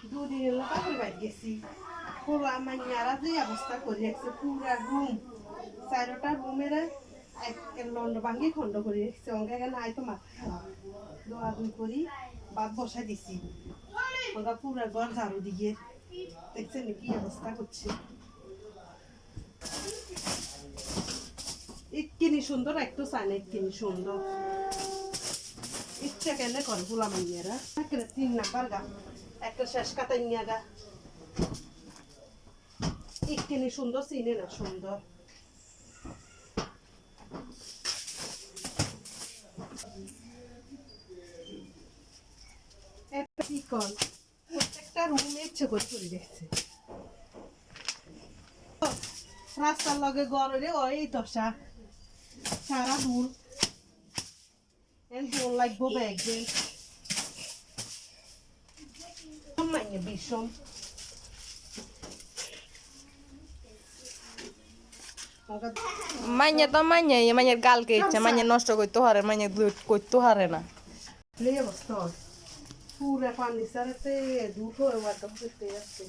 দুদিন হলো বাপের বাড়ি গেছি খোলা মাইয়ারা যে অবস্থা করে রাখছে পুরা রুম 4টা রুমের লন্ড ভাঙ্গি খন্ড করে রাখছে অঙ্কে নাই তো মাথা খারাপ দোয়াদুই করি ভাত বসাই দিছি ওরা পুরা ঘর ঝাড়ু দিয়ে দেখছেন কি অবস্থা করছে ইটকিনি সুন্দর একটু চায় না ইটকিনি সুন্দর ইচ্ছা কেন করে খোলা মাইয়ারা 3 নাম্বার গা একটা শেষ কাতাই নিয়ে গা ইটকিনি সুন্দর চিনে না সুন্দর প্রত্যেকটা রুমে ইচ্ছে করে চলে দেখছে রাস্তার লগে গড়ে ওই দশা সারা দূর দোল লাগবো ব্যাগদের বিষম মাইনে তো মাইনে মাইনের গালকে ইচ্ছা মাইনে নষ্ট করতে হারে মাইনে করতে হারে না এই অবস্থা পুরা পানি সারাতে দুটো এবার তো করতে যাচ্ছে